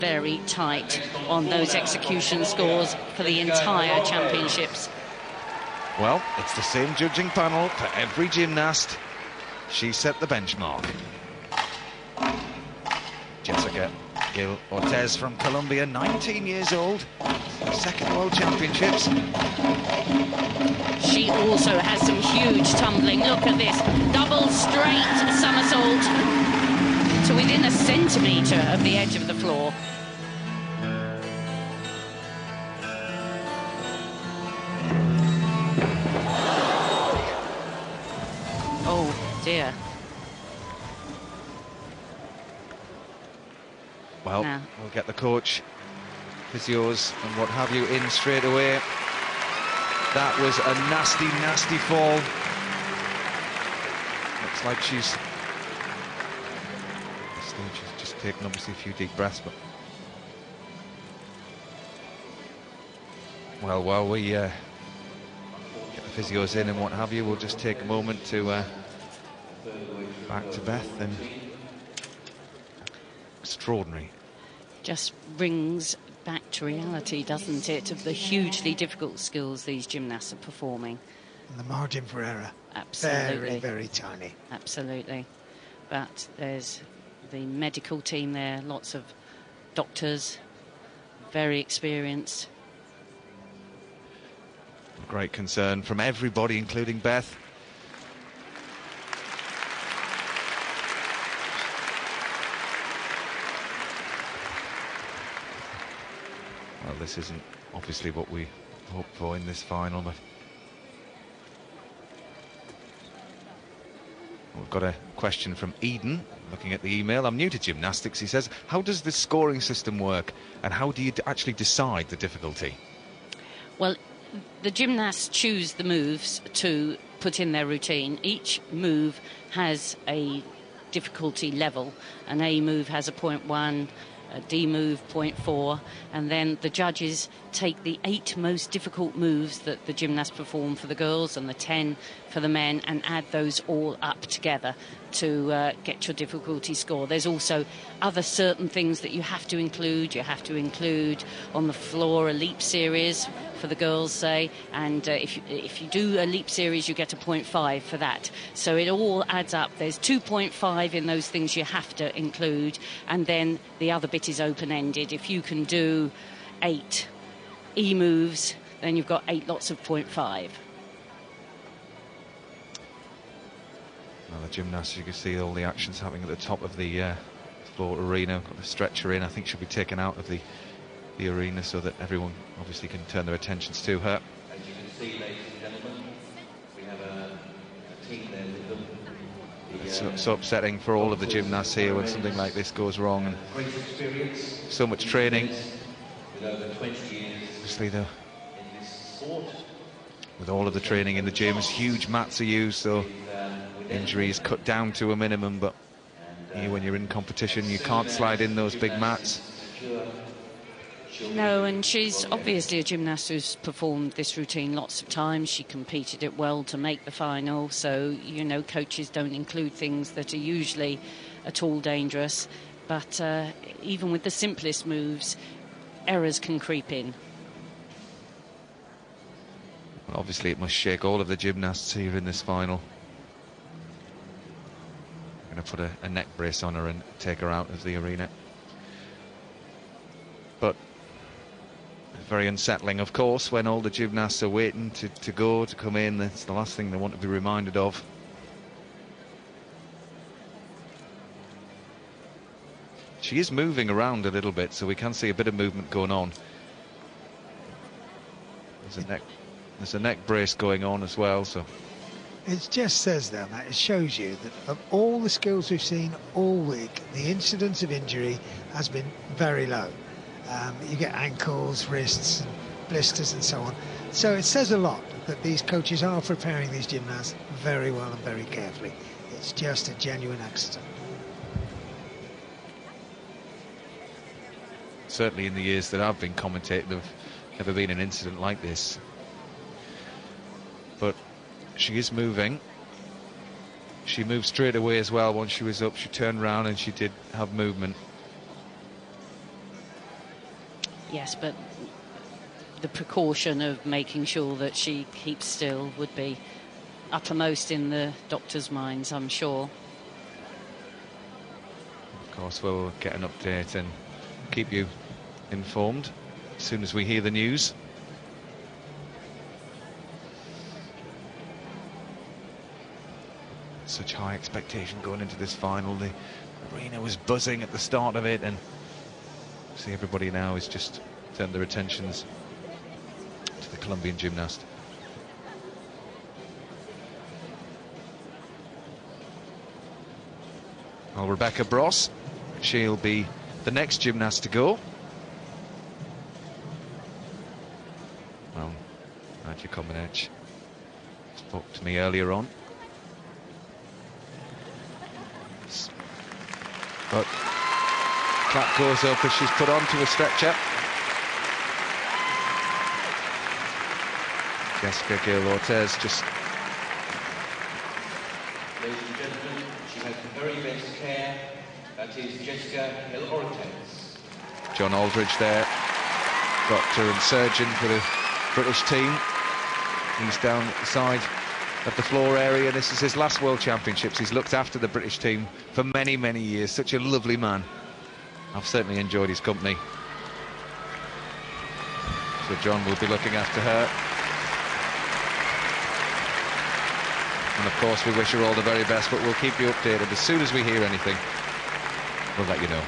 very tight on those execution scores for the entire championships. Well, it's the same judging panel for every gymnast. She set the benchmark. Jessica Gil Ortiz from Colombia, 19 years old, second World Championships. She also has some huge tumbling. Look at this, double straight somersault to within a centimetre of the edge of the floor. Oh dear. Well, we'll get the coach, physios and what have you in straight away. That was a nasty, nasty fall. Looks like she's just taken obviously a few deep breaths, but well, while we get the physios in and what have you, we'll just take a moment to back to Beth. And extraordinary. Just brings back to reality, doesn't it, of the hugely difficult skills these gymnasts are performing. And the margin for error. Absolutely. Very, very tiny. Absolutely. But there's the medical team there, lots of doctors, very experienced. Great concern from everybody, including Beth. Well, this isn't obviously what we hoped for in this final, but we've got a question from Eden, looking at the email. I'm new to gymnastics, he says. How does the scoring system work, and how do you actually decide the difficulty? Well, the gymnasts choose the moves to put in their routine. Each move has a difficulty level. An A move has a 0.1, a D move 0.4, and then the judges take the 8 most difficult moves that the gymnasts perform for the girls and the 10 for the men and add those all up together to get your difficulty score. There's also other certain things that you have to include. You have to include on the floor a leap series for the girls, say, and if you do a leap series, you get a 0.5 for that. So it all adds up. There's 2.5 in those things you have to include, and then the other bit is open-ended. If you can do 8 E moves, then you've got 8 lots of 0.5. Well, the gymnasts, you can see all the actions happening at the top of the floor arena. Got the stretcher in. I think she'll be taken out of the arena so that everyone obviously can turn their attentions to her. As you can see, ladies and gentlemen, we have a team there with them. It's so upsetting for all of the gymnasts here when something like this goes wrong. And great experience. So much training. With over 20 years obviously, though, in this sport. with all of the training in the gyms, huge mats are used, so injury is cut down to a minimum. But when you're in competition, you can't slide in those big mats. No, and she's obviously a gymnast who's performed this routine lots of times. She competed it well to make the final, so, you know, coaches don't include things that are usually at all dangerous. But even with the simplest moves, errors can creep in. Well, obviously, it must shake all of the gymnasts here in this final. I'm going to put a neck brace on her and take her out of the arena. But very unsettling, of course, when all the gymnasts are waiting to come in. That's the last thing they want to be reminded of. She is moving around a little bit, so we can see a bit of movement going on. There's a neck brace going on as well, so It just says there, Matt, it shows you that of all the skills we've seen all week, the incidence of injury has been very low. You get ankles, wrists, blisters and so on. So it says a lot that these coaches are preparing these gymnasts very well and very carefully. It's just a genuine accident. Certainly in the years that I've been commentating, there's never been an incident like this. But she is moving. She moved straight away as well. Once she was up, she turned around and she did have movement. Yes, but the precaution of making sure that she keeps still would be uppermost in the doctor's minds, I'm sure. Of course, we'll get an update and keep you informed as soon as we hear the news. Such high expectation going into this final. The arena was buzzing at the start of it, and see, everybody now is just turned their attentions to the Colombian gymnast. Well, Rebecca Bross, she'll be the next gymnast to go. Well, Nadja Comaneci spoke to me earlier on. But cap goes up as she's put onto a stretcher. Jessica Gil Ortiz just... Ladies and gentlemen, she has the very best care. That is Jessica Gil Ortiz. John Aldridge there, doctor and surgeon for the British team. He's down at the side of the floor area. This is his last World Championships. He's looked after the British team for many, many years. Such a lovely man. I've certainly enjoyed his company. So John will be looking after her. And of course we wish her all the very best, but we'll keep you updated. As soon as we hear anything, we'll let you know.